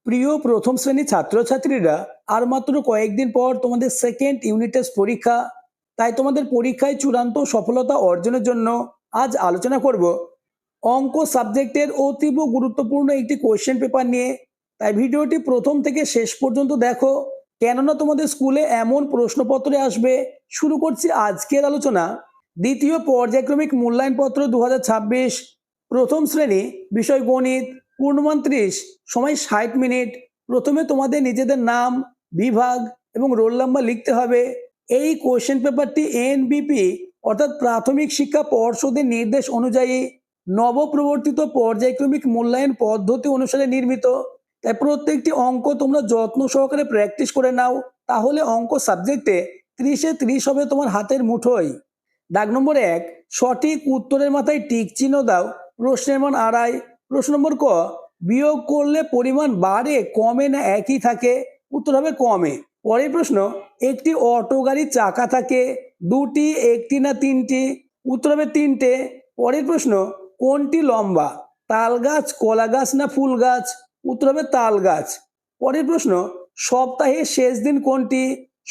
প্রিয় প্রথম শ্রেণীর ছাত্রছাত্রীরা, আর মাত্র কয়েকদিন পর তোমাদের সেকেন্ড ইউনিট টেস্ট পরীক্ষা। তাই তোমাদের পরীক্ষায় চূড়ান্ত সফলতা অর্জনের জন্য আজ আলোচনা করব অঙ্ক সাবজেক্টের অতীব গুরুত্বপূর্ণ একটি কোয়েশ্চেন পেপার নিয়ে। তাই ভিডিওটি প্রথম থেকে শেষ পর্যন্ত দেখো, কেননা তোমাদের স্কুলে এমন প্রশ্নপত্রে আসবে। শুরু করছি আজকের আলোচনা। দ্বিতীয় পর্যায়ক্রমিক মূল্যায়নপত্র 2026, প্রথম শ্রেণী, বিষয় গণিত, পূর্ণমান 30, সময় 60 মিনিট। প্রথমে তোমাদের নিজেদের নাম, বিভাগ এবং রোল নাম্বার লিখতে হবে। এই কোশ্চেন পেপারটি এনবিপি অর্থাৎ প্রাথমিক শিক্ষা পর্ষদের নির্দেশ অনুযায়ী নবপ্রবর্তিত পর্যায়ক্রমিক মূল্যায়ন পদ্ধতি অনুসারে নির্মিত। তাই প্রত্যেকটি অঙ্ক তোমরা যত্ন সহকারে প্র্যাকটিস করে নাও, তাহলে অঙ্ক সাবজেক্টে 30-এ 30 হবে তোমার হাতের মুঠোয়। দাগ নম্বর 1, সঠিক উত্তরের মাথায় টিক চিহ্ন দাও। প্রশ্নের মান 2.5। প্রশ্ন নম্বর ক, বিয়োগ করলে পরিমাণ বাড়ে, কমে না একই থাকে? উত্তর হবে কমে। পরের প্রশ্ন, একটি অটো গাড়ির চাকা থাকে দুটি, একটি না তিনটি? উত্তর হবে তিনটে। পরের প্রশ্ন, কোনটি লম্বা, তাল গাছ, কলা গাছ না ফুল গাছ? উত্তর হবে তাল গাছ। পরের প্রশ্ন, সপ্তাহের শেষ দিন কোনটি,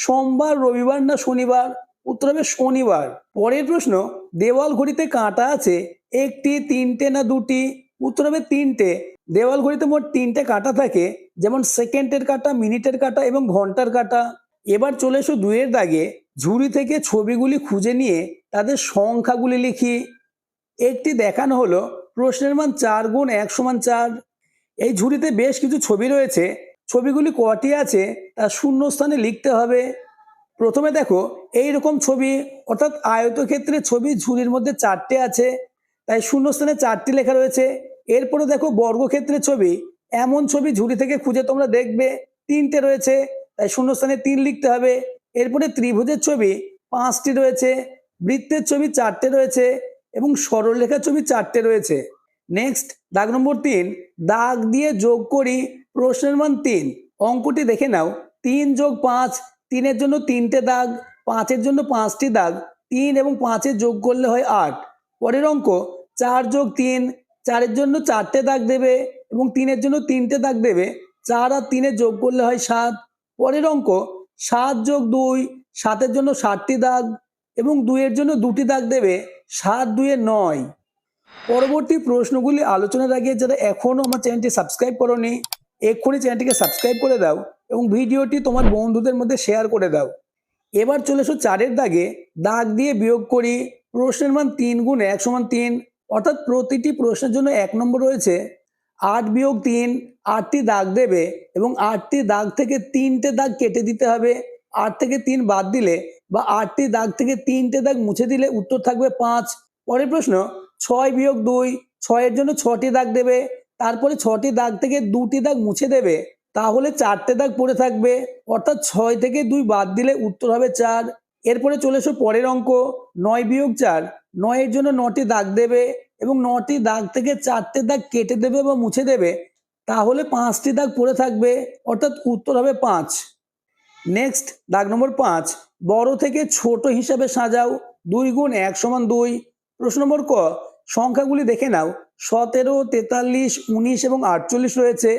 সোমবার, রবিবার না শনিবার? উত্তর হবে শনিবার। পরের প্রশ্ন, দেওয়াল ঘড়িতে কাঁটা আছে একটি, তিনটে না দুটি? উত্তর হবে তিনটে। দেওয়াল ঘড়িতে মোট 3টে কাঁটা থাকে, যেমন সেকেন্ডের কাঁটা, মিনিটের কাঁটা এবং ঘন্টার কাঁটা। এবার চলে এসো 2-এর দাগে। ঝুড়ি থেকে ছবিগুলি খুঁজে নিয়ে তাদের সংখ্যাগুলি লিখি। একটি দেখানো হলো প্রশ্নের মান 4 গুণ 1 সমান 4। এই ঝুড়িতে বেশ কিছু ছবি রয়েছে। ছবিগুলি কটি আছে তা শূন্যস্থানে লিখতে হবে। প্রথমে দেখো, এই রকম ছবি অর্থাৎ আয়তক্ষেত্রের ছবি ঝুড়ির মধ্যে 4টে আছে, তাই শূন্যস্থানে 4টি লেখা রয়েছে। এরপরে দেখো, বর্গক্ষেত্রের ছবি, এমন ছবি ঝুড়ি থেকে খুঁজে তোমরা দেখবে 3টে রয়েছে, তাই শূন্যস্থানে 3 লিখতে হবে। এরপরে ত্রিভুজের ছবি 5টি রয়েছে, বৃত্তের ছবি 4টে রয়েছে এবং সরলরেখার ছবি 4টে রয়েছে। নেক্সট, দাগ নম্বর 3, দাগ দিয়ে যোগ করি প্রশ্নের মান 3। অঙ্কটি দেখে নাও। 3 যোগ 5, 3-এর জন্য 3টে দাগ, 5-এর জন্য 5টি দাগ, 3 এবং 5-এর যোগ করলে হয় 8। পরের অঙ্ক, 4 যোগ 3, 4-এর জন্য 4টে দাগ দেবে এবং 3-এর জন্য 3টে দাগ দেবে, 4 আর 3-এর যোগ করলে হয় 7। পরের অঙ্ক, 7 যোগ 2, 7-এর জন্য 7টি দাগ এবং 2-এর জন্য 2টি দাগ দেবে, 7 2-এ 9। পরবর্তী প্রশ্নগুলি আলোচনার আগে যারা এখনো আমার চ্যানেলটি সাবস্ক্রাইব করোনি, এক্ষুনি চ্যানেলটিকে সাবস্ক্রাইব করে দাও এবং ভিডিওটি তোমার বন্ধুদের মধ্যে শেয়ার করে দাও। এবার চলে এসো 4-এর দাগে। দাগ দিয়ে বিয়োগ করি প্রশ্নের মান 3 গুণ 1 সমান 3, অর্থাৎ প্রতিটি প্রশ্নের জন্য 1 নম্বর রয়েছে। 8 বিয়োগ 3, 8টি দাগ দেবে এবং 8টি দাগ থেকে 3টে দাগ কেটে দিতে হবে। 8 থেকে 3 বাদ দিলে বা 8টি দাগ থেকে 3টে দাগ মুছে দিলে উত্তর থাকবে 5। পরের প্রশ্ন, 6 বিয়োগ 2, 6-এর জন্য 6টি দাগ দেবে, তারপরে 6টি দাগ থেকে 2টি দাগ মুছে দেবে, তাহলে 4টে দাগ পড়ে থাকবে, অর্থাৎ 6 থেকে 2 বাদ দিলে উত্তর হবে 4। এরপরে চলে এসো পরের অঙ্ক, 9 বিয়োগ 4, 9-এর জন্য 9টি দাগ দেবে এবং 9টি দাগ থেকে 4টে দাগ কেটে দেবে বা মুছে দেবে, তাহলে 5টি দাগ পড়ে থাকবে, অর্থাৎ উত্তর হবে 5। নেক্সট, দাগ নম্বর 5, বড় থেকে ছোট হিসাবে সাজাও। 2 গুণ 1 সমান 2। প্রশ্ন নম্বর ক, সংখ্যাগুলি দেখে নাও। 17, 43, 19 এবং 48 রয়েছে।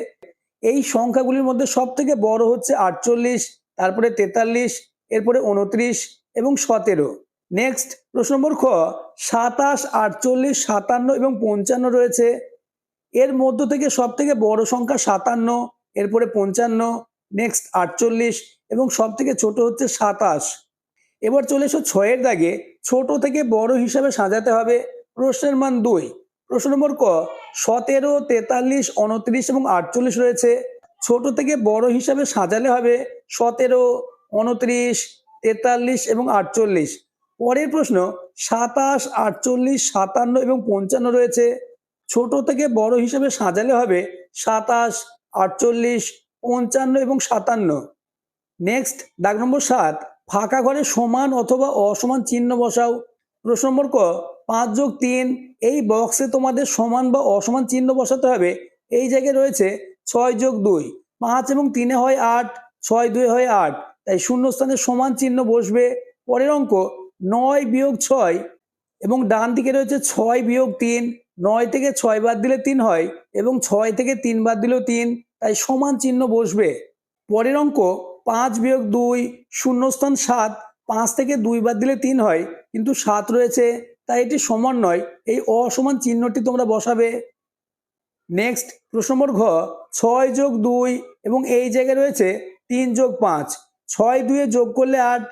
এই সংখ্যাগুলির মধ্যে সব থেকে বড় হচ্ছে 48, তারপরে 43, এরপরে 29 এবং 17। নেক্সট, প্রশ্ন নম্বর খ, 27, 48, 57 এবং 55 রয়েছে। এর মধ্য থেকে সব থেকে বড় সংখ্যা 57, এরপরে 55, নেক্সট 48 এবং সব থেকে ছোট হচ্ছে 27। এবার চলে এসো 6-এর দাগে। ছোট থেকে বড় হিসাবে সাজাতে হবে। প্রশ্নের মান 2। প্রশ্ন নম্বর ক, 17, 43, 29 এবং 48 রয়েছে। ছোট থেকে বড় হিসাবে সাজালে হবে 17, 29, 43 এবং 48। পরের প্রশ্ন, 27, 48, 57 এবং 55 রয়েছে। ছোট থেকে বড় হিসাবে সাজালে হবে 27, 48, 55 এবং 57। নেক্সট, দাগ নম্বর 7, ফাঁকা ঘরে সমান অথবা অসমান চিহ্ন বসাও। প্রশ্ন নম্বর ক, 5 যোগ 3, এই বক্সে তোমাদের সমান বা অসমান চিহ্ন বসাতে হবে। এই জায়গায় রয়েছে 6 যোগ 2, 5 এবং 3-এ হয় 8, 6 2-এ হয় 8, তাই শূন্যস্থানে সমান চিহ্ন বসবে। পরের অঙ্ক, 9 বিয়োগ 6 এবং ডান দিকে রয়েছে 6 বিয়োগ 3, 9 থেকে 6 বাদ দিলে 3 হয় এবং 6 থেকে 3 বাদ দিলেও 3, তাই সমান চিহ্ন বসবে। পরের অঙ্ক 5 বিয়োগ 2 শূন্যস্থান 7, 5 থেকে 2 বাদ দিলে 3 হয়, কিন্তু 7 রয়েছে তাই এটি সমান নয়, এই অসমান চিহ্নটি তোমরা বসাবে। নেক্সট প্রশ্ন নম্বর ঘ, 6 যোগ 2 এবং এই জায়গায় রয়েছে 3 যোগ 5, 6 2 যোগ করলে 8,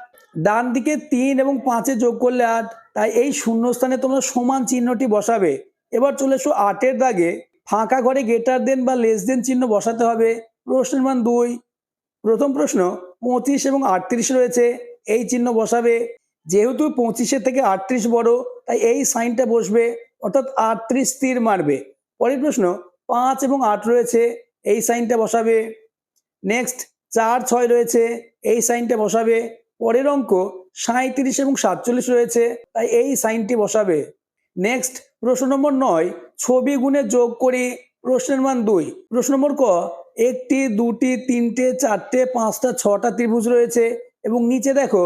ডান দিকে 3 এবং 5 যোগ করলে 8, তাই এই শূন্যস্থানে তোমরা সমান চিহ্নটি বসাবে। এবার চলে এসো 8 দাগে, ফাঁকা ঘরে গ্রেটার দেন বা লেস দেন চিহ্ন বসাতে হবে। প্রশ্নের মান 2। প্রথম প্রশ্ন 25 এবং 38 রয়েছে, এই চিহ্ন বসাবে। যেহেতু 25 থেকে 38 বড় তাই এই সাইনটা বসবে, অর্থাৎ 38 তীর মারবে। পরের প্রশ্ন 5 এবং 8 রয়েছে, এই সাইনটা বসাবে। নেক্সট 4 6 রয়েছে, এই সাইনটা বসাবে। পরের অঙ্ক 37 এবং 47 রয়েছে, তাই এই সাইনটি বসাবে। নেক্সট প্রশ্ন নম্বর 9, ছবি গুণে যোগ করি। প্রশ্নের মান 2। প্রশ্ন নম্বর ক, 1টি 2টি 3টে 4টে 5টা 6টা ত্রিভুজ রয়েছে এবং নিচে দেখো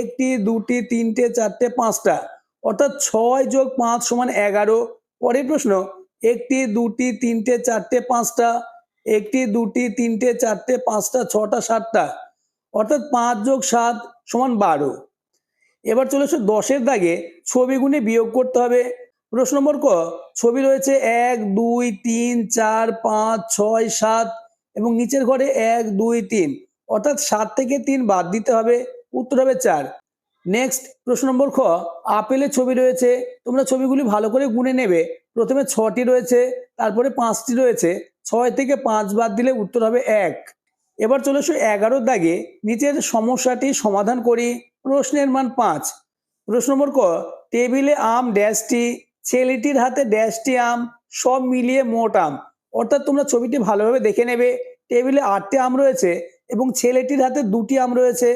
1টি 2টি 3টে 4টে 5টা, অর্থাৎ 6 যোগ 5 সমান 11। পরের প্রশ্ন 1টি 2টি 3টে 4টে 5টা, 1টি 2টি 3টে 4টে 5টা 6টা 7টা, অর্থাৎ 5 যোগ 7 সমান 12। এবার চলে এসো 10 দাগে, ছবি গুণে বিয়োগ করতে হবে। প্রশ্ন নম্বর ক, ছবি রয়েছে 1 2 3 4 5 6 7 এবং নিচের ঘরে 1 2 3, অর্থাৎ 7 থেকে 3 বাদ দিতে হবে, উত্তর হবে 4। নেক্সট প্রশ্ন নম্বর খ, আপেলের ছবি রয়েছে, তোমরা ছবিগুলি ভালো করে গুনে নেবে। প্রথমে 6টি রয়েছে, তারপরে 5টি রয়েছে, 6 থেকে 5 বাদ দিলে উত্তর হবে 1। এবার চলে এসো 11 দাগে, নিচের সমস্যাটি সমাধান করি। প্রশ্নের মান 5। প্রশ্ন নম্বর ক, টেবিলে আম ড্যাশটি, ছেলেটির হাতে ড্যাশটি আম, সব মিলিয়ে মোট আম, অর্থাৎ তোমরা ছবিটি ভালোভাবে দেখে নেবে। টেবিলে 8টি আম রয়েছে এবং ছেলেটির হাতে 2টি আম রয়েছে,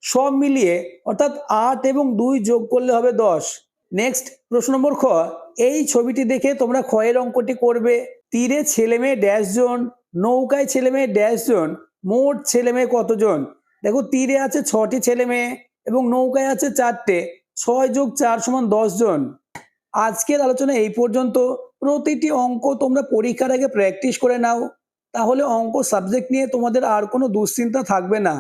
সব মিলিয়ে অর্থাৎ 8 এবং 2 যোগ করলে হবে 10। নেক্সট প্রশ্ন নম্বর খ, এই ছবিটি দেখে তোমরা ক্ষয়ের অঙ্কটি করবে। তীরে ছেলে মেয়ে ড্যাশ জন, নৌকায় ছেলে মেয়ে ড্যাশ জন, মোট ছেলে মেয়ে কতজন? দেখো তীরে আছে 6টি ছেলে মেয়ে এবং নৌকায় আছে 4টে, 6 যোগ 4 সমান 10 জন। আজকের আলোচনা এই পর্যন্ত। প্রতিটি অঙ্ক তোমরা পরীক্ষার আগে প্র্যাকটিস করে নাও, তাহলে অঙ্ক সাবজেক্ট নিয়ে তোমাদের আর কোনো দুশ্চিন্তা থাকবে না।